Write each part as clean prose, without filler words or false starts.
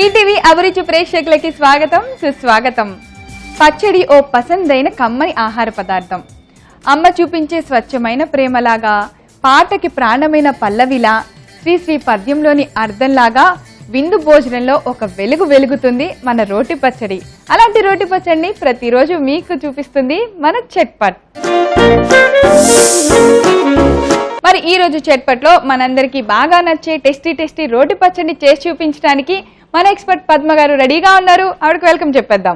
ETV అభిరుచి ప్రేక్షకులకి స్వాగతం సుస్వాగతం. పచ్చడి ఓ పసందైన కమ్మని ఆహార పదార్థం. అమ్మ చూపించే స్వచ్ఛమైన ప్రేమలాగా, పాటకి ప్రాణమైన పల్లవిలా, శ్రీ పద్యంలోని అర్థంలాగా విందు భోజనంలో ఒక వెలుగు వెలుగుతుంది మన రోటి పచ్చడి. అలాంటి రోటి పచ్చడిని ప్రతిరోజు మీకు చూపిస్తుంది మన చట్పట్. మరి ఈ రోజు చట్పట్లో మనందరికీ బాగా నచ్చే టేస్టీ రోటి పచ్చడిని చేసి చూపించడానికి మన ఎక్స్పర్ట్ పద్మ గారు రెడీగా ఉన్నారు. ఆవిడకి వెల్కమ్ చెప్పేద్దాం.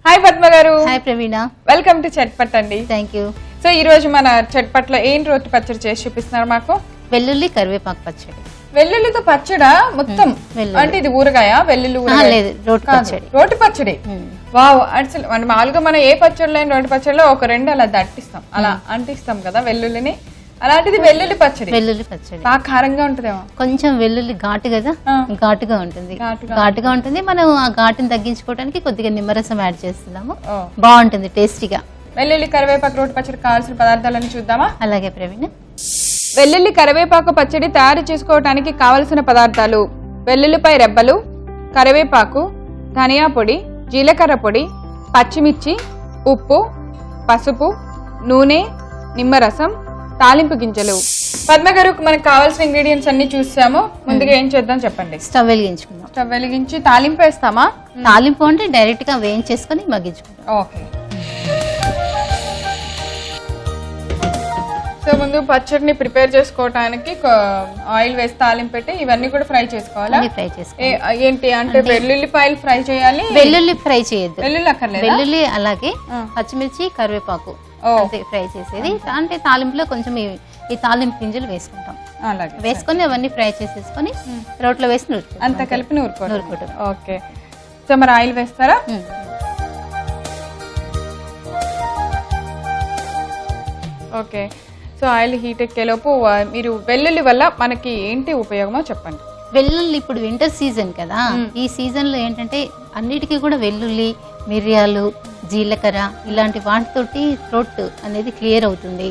హాయ్ పద్మ గారు. Hi Praveena. Welcome to Chatpat అండి. Thank you. సో ఈ రోజు మన చట్పట్లో ఏం రోటి పచ్చడి చేసి చూపిస్తున్నారు మాకు? వెల్లుల్లి కరివేపాకు పచ్చడి. వెల్లుల్లితో పచ్చడా మొత్తం? అంటే ఇది ఊరగాయ? వెల్లుల్లి లేదు, రోటి పచ్చడి. రోటి పచ్చడి. వావ్. అసలు మామూలుగా మనం ఏ పచ్చడిలో రోటి పచ్చడిలో ఒక రెండు అలా దట్టిస్తాం, అలా అంటిస్తాం కదా వెల్లుల్లిని. అలాంటిది వెల్లుల్లి పచ్చడి. వెల్లుల్లి పచ్చడి బాగా కారంగా ఉంటుందేమో. కొంచెం వెల్లుల్లి ఘాటు కదా, ఘాటుగా ఉంటుంది. మనం ఆ ఘాటుని తగ్గించుకోవడానికి కొద్దిగా నిమ్మరసం యాడ్ చేస్తున్నాము. బాగుంటుంది టేస్టీగా. వెల్లుల్లి కరివేపాకు రోటి పచ్చడి కావాల్సిన పదార్థాలను చూద్దామా? అలాగే ప్రవీణ. వెల్లుల్లి కరివేపాకు పచ్చడి తయారు చేసుకోవడానికి కావలసిన పదార్థాలు: వెల్లుల్లిపై రెబ్బలు, కరివేపాకు, ధనియా పొడి, జీలకర్ర పొడి, పచ్చిమిర్చి, ఉప్పు, పసుపు, నూనె, నిమ్మరసం, తాలింపు గింజలు. పద్మ గారు, మనకు కావాల్సిన ఇంగ్రీడియంట్స్ అన్ని చూసాము. ముందుగా ఏం చేద్దాం చెప్పండి. స్టవ్ వెలిగించుకుందాం. స్టవ్ వెలిగించి తాలింపు వేస్తామా? తాలింపు అంటే డైరెక్ట్ గా వేయించేసుకుని మగ్గించుకుందాం. ఓకే. సో ముందు పచ్చడిని ప్రిపేర్ చేసుకోవడానికి ఆయిల్ వేసి తాలింపు పెట్టి ఇవన్నీ కూడా ఫ్రై చేసుకోవాలా? ఫ్రై చేసుకోవాలి. ఏంటి అంటే వెల్లుల్లిపాయలు ఫ్రై చేయాలి? వెల్లుల్లి ఫ్రై చేయొద్దు. వెల్లుల్లి అక్కర్లేదు. వెల్లుల్లి అలాగే పచ్చిమిర్చి, కరివేపాకు ఫ్రై చేసేది. అంటే తాలింపులో కొంచెం ఈ తాలింపు గింజలు వేసుకుంటాం. అలాగే వేసుకొని అవన్నీ ఫ్రై చేసేసుకొని రోట్లో వేసి నూరుకుంటాం. అంత కలిపి నూరుకుంటాం. ఓకే. సో మరి ఆయిల్ వేస్తారా? ఓకే. సో ఆయిల్ హీట్ ఎక్కేలోపు మీరు వెల్లుల్లి వల్ల మనకి ఏంటి ఉపయోగమో చెప్పండి. వెల్లుల్లి ఇప్పుడు వింటర్ సీజన్ కదా, ఈ సీజన్ లో ఏంటంటే అన్నిటికీ కూడా వెల్లుల్లి, మిరియాలు, జీలకర్ర ఇలాంటి వాటితోటి థ్రోట్ అనేది క్లియర్ అవుతుంది.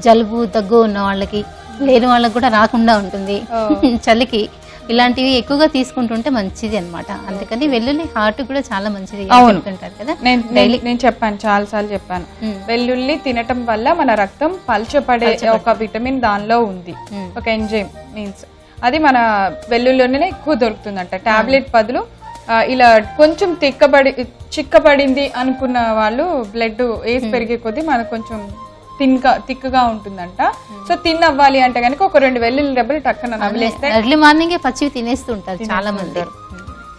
జలుబు దగ్గు ఉన్న వాళ్ళకి, లేని వాళ్ళకి కూడా రాకుండా ఉంటుంది. చలికి ఇలాంటివి ఎక్కువగా తీసుకుంటుంటే మంచిది అన్నమాట. అందుకని వెల్లుల్లి హార్ట్ కూడా చాలా మంచిది అంటుంటారు కదా. నేను చెప్పాను, చాలా సార్లు చెప్పాను, వెల్లుల్లి తినటం వల్ల మన రక్తం పల్చపడే ఒక విటమిన్ దానిలో ఉంది, ఒక ఎంజైమ్ మీన్స్. అది మన వెల్లుల్లిలోనే ఎక్కువ దొరుకుతుందంట. టాబ్లెట్ బదులు ఇలా కొంచెం చిక్కబడింది అనుకున్న వాళ్ళు బ్లడ్ ఏజ్ పెరిగే కొద్దీ మనకు కొంచెం తిక్కుగా ఉంటుందంట. సో తిన్నవ్వాలి అంటే కనుక ఒక 2 వెల్లుల్లి రెబ్బలు టక్కన నవ్వులేస్తే ఎర్లీ మార్నింగ్ పచ్చివి తినేస్తుంటారు చాలా మంది.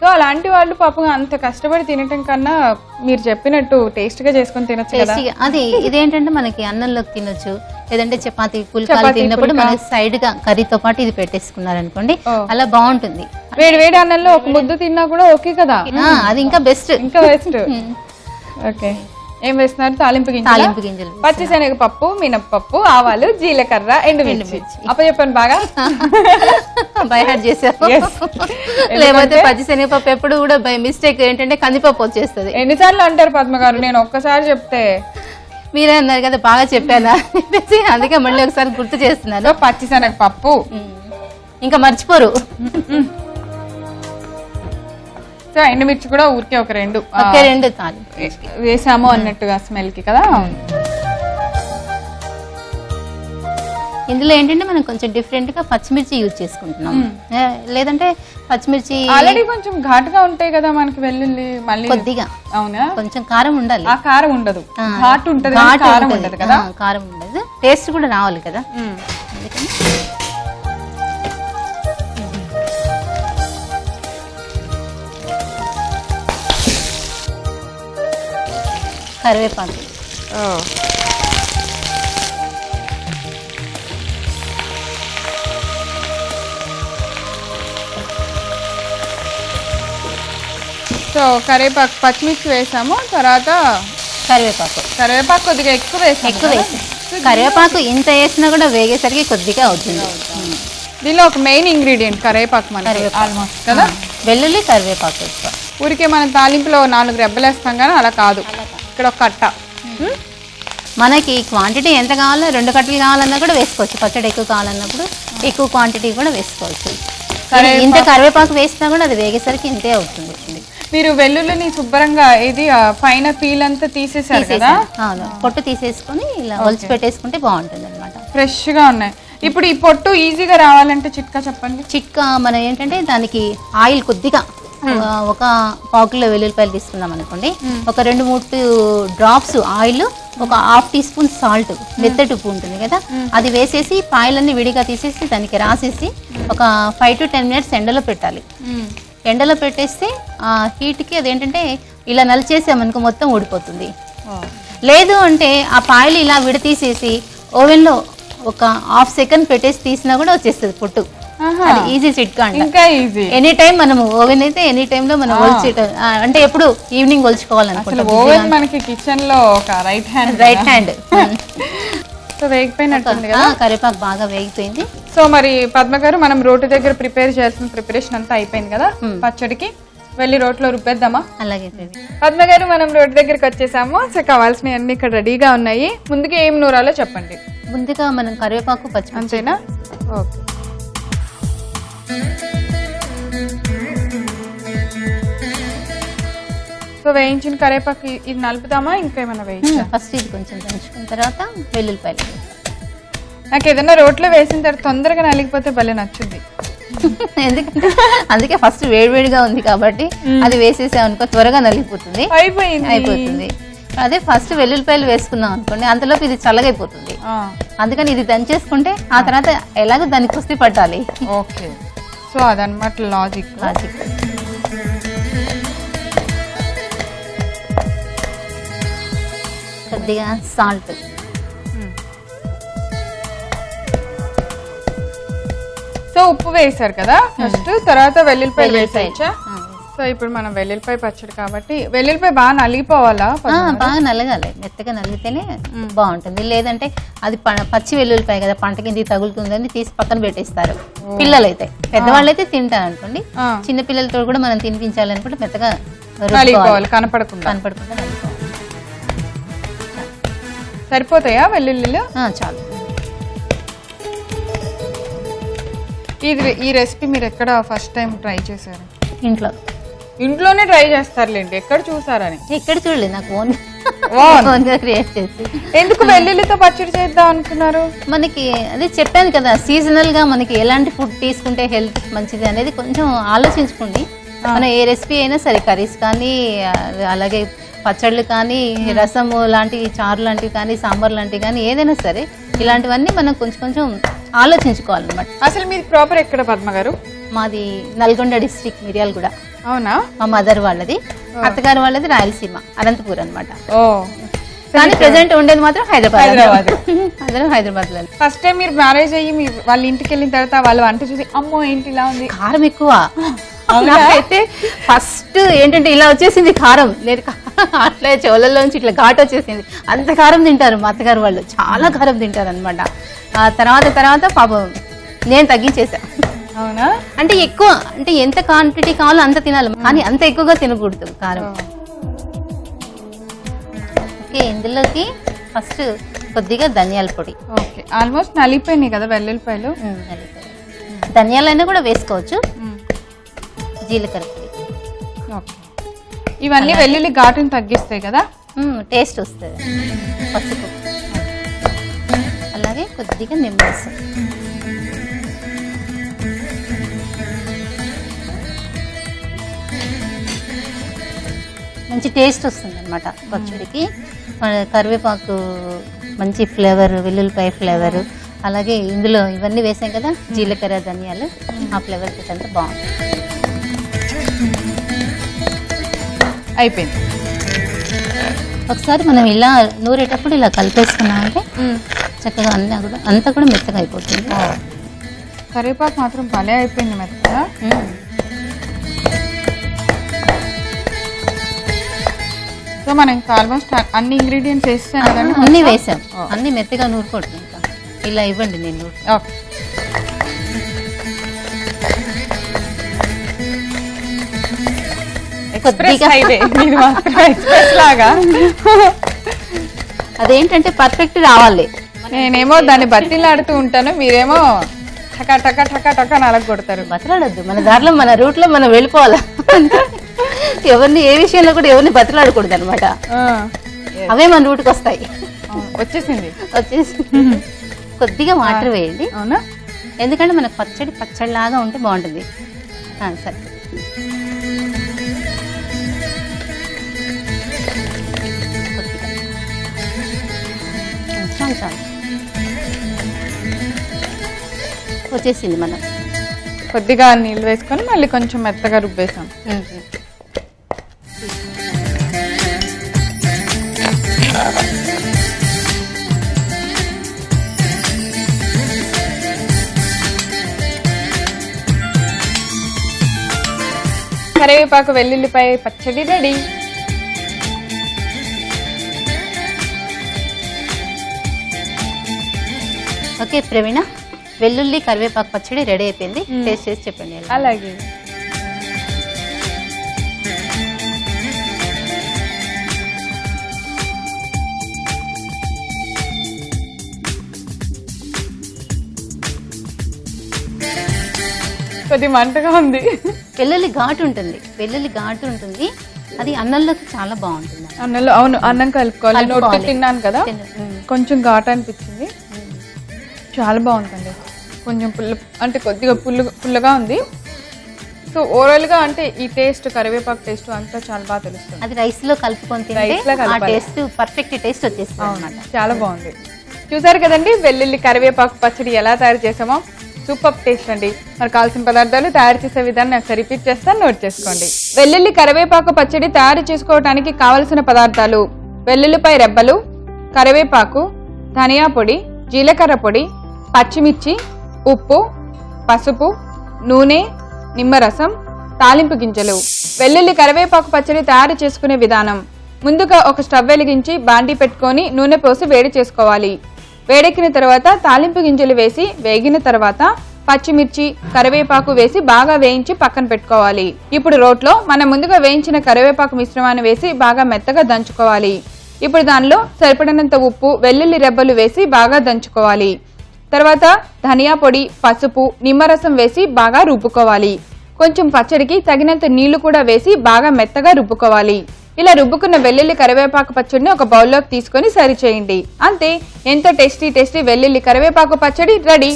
సో అలాంటి వాళ్ళు పాపం అంత కష్టపడి తినటం కన్నా మీరు చెప్పినట్టు టేస్ట్ గా చేసుకుని తినొచ్చు కదా. అది ఇదేంటంటే మనకి అన్నంలోకి తినొచ్చు, లేదంటే చపాతీ పుల్కాలు తిన్నప్పుడు మనకి సైడ్ గా కర్రీతో పాటు ఇది పెట్టేసుకున్నారు అనుకోండి, అలా బాగుంటుంది. వేడి అన్నంలో ఒక ముద్ద తిన్నా కూడా ఓకే కదా. అది ఇంకా బెస్ట్. ఓకే. ఏం వేస్తున్నారు? తాలింపు గింజలు, పచ్చిశనగపప్పు, మినప్పప్పు, ఆవాలు, జీలకర్ర, ఎండుమిర్చి. చెప్పండి బాగా బైహార్ట్ చేశారు. లేకపోతే పచ్చిశనగపప్పు ఎప్పుడు కూడా బై మిస్టేక్ ఏంటంటే కందిపప్పు వచ్చేస్తుంది. ఎన్నిసార్లు అంటారు పద్మ గారు, నేను ఒక్కసారి చెప్తే మీరే అన్నారు కదా బాగా చెప్పానా చెప్పేసి, అందుకే మళ్ళీ ఒకసారి గుర్తు చేస్తున్నాను. పచ్చిశనగపప్పు ఇంకా మర్చిపోరు. సో ఎండుమిర్చి కూడా ఊరికే ఒక 2 వేసాము అన్నట్టుగా స్మెల్ కి కదా. ఇందులో ఏంటంటే మనం కొంచెం డిఫరెంట్ గా పచ్చిమిర్చి యూజ్ చేసుకుంటున్నాం. లేదంటే పచ్చిమిర్చి ఆల్రెడీ కొంచెం ఘాటుగా ఉంటాయి కదా మనకి వెల్లుల్లి. మళ్ళీ కొద్దిగా అవునా, కొంచెం కారం ఉండాలి. ఆ కారం ఉండదు, ఘాటు ఉంటుంది, కారం ఉండదు కదా. కారం ఉండదు, టేస్ట్ కూడా రావాలి కదా. అందుకని కరివేపాకు. సో కరివేపాకు, పచ్చిమిర్చి వేసాము, తర్వాత కరివేపాకు కొద్దిగా ఎక్కువ వేసాం. కరివేపాకు ఇంత వేసినా కూడా వేగేసరికి కొద్దిగా అవుతుంది. దీనిలో ఒక మెయిన్ ఇంగ్రీడియంట్ కరివేపాకు మనకి ఆల్మోస్ట్ కదా. వెల్లుల్లి, కరివేపాకు. ఊరికే మనం తాలింపులో 4 రెబ్బలు వేస్తాం కానీ అలా కాదు, ఇక్కడ ఒక కట్ట. మనకి క్వాంటిటీ ఎంత కావాలో 2 కట్టలు కావాలన్నా కూడా వేసుకోవచ్చు. పచ్చడి ఎక్కువ కావాలన్నప్పుడు ఎక్కువ క్వాంటిటీ కూడా వేసుకోవచ్చు. ఇంత కరివేపాకు వేసినా కూడా అది వేగేసరికి ఇంతే అవుతుంది. మీరు వెల్లుల్లిని శుభ్రంగా ఇది పైన పీల్ అంతా తీసేసారు కదా? అవును, పొట్టు తీసేసుకొని ఇలా ఒలిచి పెట్టేసుకుంటే బాగుంటుంది అనమాట. ఫ్రెష్ గా ఉన్నాయి. ఇప్పుడు ఈ పొట్టు ఈజీగా రావాలంటే చిట్కా చెప్పండి. చిట్కా మనం ఏంటంటే దానికి ఆయిల్ కొద్దిగా ఒక 1/4 కిలో వెల్లుల్లిపాయలు తీసుకున్నాం అనుకోండి, ఒక 2-3 డ్రాప్స్ ఆయిల్, ఒక 1/2 టీ స్పూన్ సాల్ట్, మెత్తటి ఉప్పు ఉంటుంది కదా, అది వేసేసి పాయలన్నీ విడిగా తీసేసి దానికి రాసేసి ఒక 5 to 10 minutes ఎండలో పెట్టాలి. ఎండలో పెట్టేస్తే ఆ హీట్కి అదేంటంటే ఇలా నలిచేసామనుకో మొత్తం ఊడిపోతుంది. లేదు అంటే ఆ పాయలు ఇలా విడతీసేసి ఓవెన్లో ఒక 1/2 సెకండ్ పెట్టేసి తీసినా కూడా వచ్చేస్తుంది పొట్టు. అది ఈజీ చిట్కా అంటే ఎనీ టైం మనం ఓవెన్ అయితే ఎనీ టైమ్ లో మనం అంటే ఎప్పుడు ఈవినింగ్ ఒలుచుకోవాలనుకుంటాం. ఓవెన్ మనకి కిచెన్ లో ఒక రైట్ హ్యాండ్. సో వేగిపోయినట్టుంది కదా, కరివేపాకు బాగా వేగిపోయింది. సో మరి పద్మ గారు, మనం రోటి దగ్గర ప్రిపేర్ చేయాల్సిన ప్రిపరేషన్ అంతా అయిపోయింది కదా పచ్చడికి, వెళ్ళి రోట్లో రుబ్బేద్దామా? అలాగే పద్మ గారు, మనం రోటి దగ్గరికి వచ్చేసాము. సో కావాల్సినవి అన్ని ఇక్కడ రెడీగా ఉన్నాయి. ముందుగా ఏం నూరాలో చెప్పండి. ముందుగా మనం కరివేపాకు పచ్చి అంతేనా? ఓకే. సో వేయించిన కరివేపాకు ఇది నలుపుదామా, ఇంకేమైనా వేయించా? ఫస్ట్ ఇది కొంచెం దంచుకున్న తర్వాత వెల్లుల్లిపాయలు. నాకు ఏదైనా రోట్లో వేసిన తర్వాత తొందరగా నలిగిపోతే భలే నచ్చుద్ది. ఎందుకంటే అందుకే ఫస్ట్ వేడివేడిగా ఉంది కాబట్టి అది వేసేసాం అనుకో త్వరగా నలిగిపోతుంది, అయిపోతుంది. అదే ఫస్ట్ వెల్లుల్లిపాయలు వేసుకున్నాం అనుకోండి, అంతలోపు ఇది చల్లగైపోతుంది. అందుకని ఇది దంచేసుకుంటే ఆ తర్వాత ఎలాగో దానికి కుస్తీ పట్టాలి. ఓకే, సో అదనమాట లాజిక్. కొద్దిగా సాల్ట్, సో ఉప్పు వేసారు కదా ఫస్ట్, తర్వాత వెల్లుల్లిపాయలు వేసేయచ్చా? సో ఇప్పుడు మనం వెల్లుల్లిపాయ పచ్చడి కాబట్టి వెల్లుల్లిపాయ బాగా నలిగిపోవాలా? బాగా నలగాలి, మెత్తగా నలిగితేనే బాగుంటుంది. లేదంటే అది పచ్చి వెల్లుల్లిపాయ కదా, పంట కింద తగులుతుందని తీసి పక్కన పెట్టేస్తారు పిల్లలైతే. పెద్దవాళ్ళు అయితే తింటారు అనుకోండి, చిన్న పిల్లలతో కూడా మనం తినిపించాలనుకుంటే మెత్తగా నలిగిపోవాలి, కనపడకుండా. సరిపోతాయా వెల్లుల్లిలు? చాలు. ఈ రెసిపీ మీరు ఎక్కడ ఫస్ట్ టైం ట్రై చేశారు? ఇంట్లోనే ట్రై చేస్తారులేండి, ఎక్కడ చూసారని? ఎక్కడ చూడలేదు, నాకు ఓన్గా క్రియేట్ చేసి. ఎందుకు వెల్లుల్లితో పచ్చడి చేద్దాం అనుకున్నారు? మనకి అదే చెప్పాను కదా, సీజనల్ గా మనకి ఎలాంటి ఫుడ్ తీసుకుంటే హెల్త్ మంచిది అనేది కొంచెం ఆలోచించుకోండి. మనం ఏ రెసిపీ అయినా సరే, కర్రీస్ కానీ, అలాగే పచ్చళ్ళు కానీ, రసము లాంటివి, చారు లాంటివి కానీ, సాంబార్ లాంటివి కానీ, ఏదైనా సరే ఇలాంటివన్నీ మనం కొంచెం ఆలోచించుకోవాలన్నమాట. అసలు మీది ప్రాపర్ ఎక్కడ పద్మ గారు? మాది నల్గొండ డిస్ట్రిక్ట్, మిర్యాలగూడ. అవునా? మా మదర్ వాళ్ళది, అత్తగారు వాళ్ళది రాయలసీమ, అనంతపూర్ అనమాట. కానీ ప్రెసెంట్ ఉండేది మాత్రం హైదరాబాద్. అందరం హైదరాబాద్ లో. ఫస్ట్ టైం మీరు మ్యారేజ్ అయ్యి వాళ్ళ ఇంటికి వెళ్ళిన తర్వాత వాళ్ళు వంట చూసి అమ్మో ఏంటి ఇలా ఉంది, కారం ఎక్కువ. అయితే ఫస్ట్ ఏంటంటే ఇలా వచ్చేసింది కారం, నేను అట్లా చెవులలోంచి ఇట్లా ఘాటు వచ్చేసింది. అంత కారం తింటారు మా అత్తగారు వాళ్ళు, చాలా కారం తింటారు అనమాట. ఆ తర్వాత పాపం నేను తగ్గించేసా. అవునా? అంటే ఎక్కువ, అంటే ఎంత క్వాంటిటీ కావాలో అంత తినాలి, కానీ అంత ఎక్కువగా తినకూడదు కారం. ఓకే, ఇందులోకి ఫస్ట్ కొద్దిగా ధనియాల పొడి. ఓకే, ఆల్మోస్ట్ నలిపోయినాయి కదా వెల్లుల్లిపాయలు. ధనియాలైనా కూడా వేసుకోవచ్చు. జీలకర్ర పొడి. ఓకే, ఇవన్నీ వెల్లుల్లి ఘాటుని తగ్గిస్తాయి కదా, టేస్ట్ వస్తుంది. పసుపు, అలాగే కొద్దిగా నిమ్మరసం. మంచి టేస్ట్ వస్తుంది అనమాట పచ్చడికి. కరివేపాకు మంచి ఫ్లేవర్, వెల్లుల్లిపాయ ఫ్లేవర్, అలాగే ఇందులో ఇవన్నీ వేసాం కదా, జీలకర్ర, ధనియాలు, ఆ ఫ్లేవర్ అంతా బాగుంటుంది. అయిపోయింది. ఒకసారి మనం ఇలా నూరేటప్పుడు ఇలా కలిపేసుకున్నామంటే చక్కగా అంతా కూడా మెత్తగా అయిపోతుంది. కరివేపాకు మాత్రం భలే అయిపోయింది మెత్తగా. సో మనం ఇంకా ఆల్మోస్ట్ అన్ని ఇంగ్రీడియంట్స్ వేస్తాం కదండి? అన్ని వేసాం, అన్ని మెత్తగా నూరుకోవట్లేదు. ఇంకా ఇలా ఇవ్వండి నేను. ఓకే, అదేంటంటే పర్ఫెక్ట్ రావాలి. నేనేమో దాన్ని బతిలాడుతూ ఉంటాను, మీరేమో టకా టకా టకా టకా నలగ కొడతారు. బతలాడద్దు, మన దారిలో మన రూట్ లో మనం వెళ్ళిపోవాలా. ఎవరిని ఏ విషయంలో కూడా ఎవరిని బతలాడకూడదు అనమాట. అవే మన రూట్కి వస్తాయి. వచ్చేసింది. కొద్దిగా వాటర్ వేయండి. అవునా? ఎందుకంటే మనకు పచ్చడిలాగా ఉంటే బాగుంటుంది. సరే, కొద్దిగా చాలు. వచ్చేసింది. మనం కొద్దిగా నీళ్ళు వేసుకొని మళ్ళీ కొంచెం మెత్తగా రుబ్బేసాం. కరివేపాకు వెల్లుల్లిపాయ పచ్చడి రెడీ. ఓకే ప్రవీణ, వెల్లుల్లి కరివేపాకు పచ్చడి రెడీ అయిపోయింది. టేస్ట్ చేసి చెప్పండి. అలాగే. కొద్ది మంటగా ఉంది. వెల్లుల్లి ఘాటు ఉంటుంది. అది అన్నంలోకి చాలా బాగుంటుంది. అన్నంలో, అవును, అన్నం కలుపుకోవాలి. నోటి తిన్నాను కదా, కొంచెం ఘాటు అనిపించింది. చాలా బాగుంటుంది. కొంచెం అంటే కొద్దిగా పుల్లగా ఉంది. సో ఓవరాల్ గా అంటే ఈ టేస్ట్, కరివేపాకు టేస్ట్ అంతా చాలా బాగా తెలుస్తుంది. అది రైస్ లో కలుపుకొని తింటే ఆ టేస్ట్ పర్ఫెక్ట్ టేస్ట్ వచ్చేస్తుంది అన్నమాట. చాలా బాగుంది. చూసారు కదండి వెల్లుల్లి కరివేపాకు పచ్చడి ఎలా తయారు చేసామో. సూపర్ టేస్ట్ అండి. మరి కావాల్సిన పదార్థాలు, తయారు చేసే విధానం ఒకసారి రిపీట్ చేస్తాను, నోట్ చేసుకోండి. వెల్లుల్లి కరివేపాకు పచ్చడి తయారు చేసుకోవడానికి కావలసిన పదార్థాలు: వెల్లుల్లిపాయ రెబ్బలు, కరివేపాకు, ధనియా పొడి, జీలకర్ర పొడి, పచ్చిమిర్చి, ఉప్పు, పసుపు, నూనె, నిమ్మరసం, తాలింపు గింజలు. వెల్లుల్లి కరివేపాకు పచ్చడి తయారు చేసుకునే విధానం: ముందుగా ఒక స్టవ్ వెలిగించి బాండీ పెట్టుకొని నూనె పోసి వేడి చేసుకోవాలి. వేడెక్కిన తర్వాత తాలింపు గింజలు వేసి వేగిన తర్వాత పచ్చిమిర్చి, కరివేపాకు వేసి బాగా వేయించి పక్కన పెట్టుకోవాలి. ఇప్పుడు రోట్లో మనం ముందుగా వేయించిన కరివేపాకు మిశ్రమాన్ని వేసి బాగా మెత్తగా దంచుకోవాలి. ఇప్పుడు దానిలో సరిపడినంత ఉప్పు, వెల్లుల్లి రెబ్బలు వేసి బాగా దంచుకోవాలి. తర్వాత ధనియా పొడి, పసుపు, నిమ్మరసం వేసి బాగా రుబ్బుకోవాలి. కొంచెం పచ్చడికి తగినంత నీళ్లు కూడా వేసి బాగా మెత్తగా రుబ్బుకోవాలి. ఇలా రుబ్బుకున్న వెల్లుల్లి కరివేపాకు పచ్చడిని ఒక బౌల్లోకి తీసుకొని సర్వ్ చేయండి. అంతే, ఎంతో టేస్టీ వెల్లుల్లి కరివేపాకు పచ్చడి రెడీ.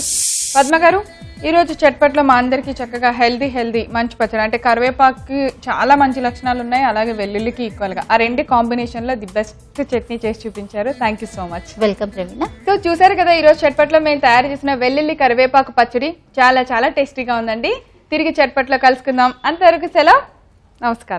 పద్మ గారు, ఈరోజు చట్పట్లో మా అందరికీ చక్కగా హెల్దీ మంచి పచ్చడి, అంటే కరివేపాకు చాలా మంచి లక్షణాలు ఉన్నాయి, అలాగే వెల్లుల్లికి ఈక్వల్గా ఆ రెండు కాంబినేషన్లో ది బెస్ట్ చట్నీ చేసి చూపించారు. Thank you so much. Welcome Praveena. So చూసారు కదా, ఈరోజు చట్పట్లో మేము తయారు చేసిన వెల్లుల్లి కరివేపాకు పచ్చడి చాలా టేస్టీగా ఉందండి. తిరిగి చట్పట్లో కలుసుకుందాం. అంతవరకు సెలవు, నమస్కారం.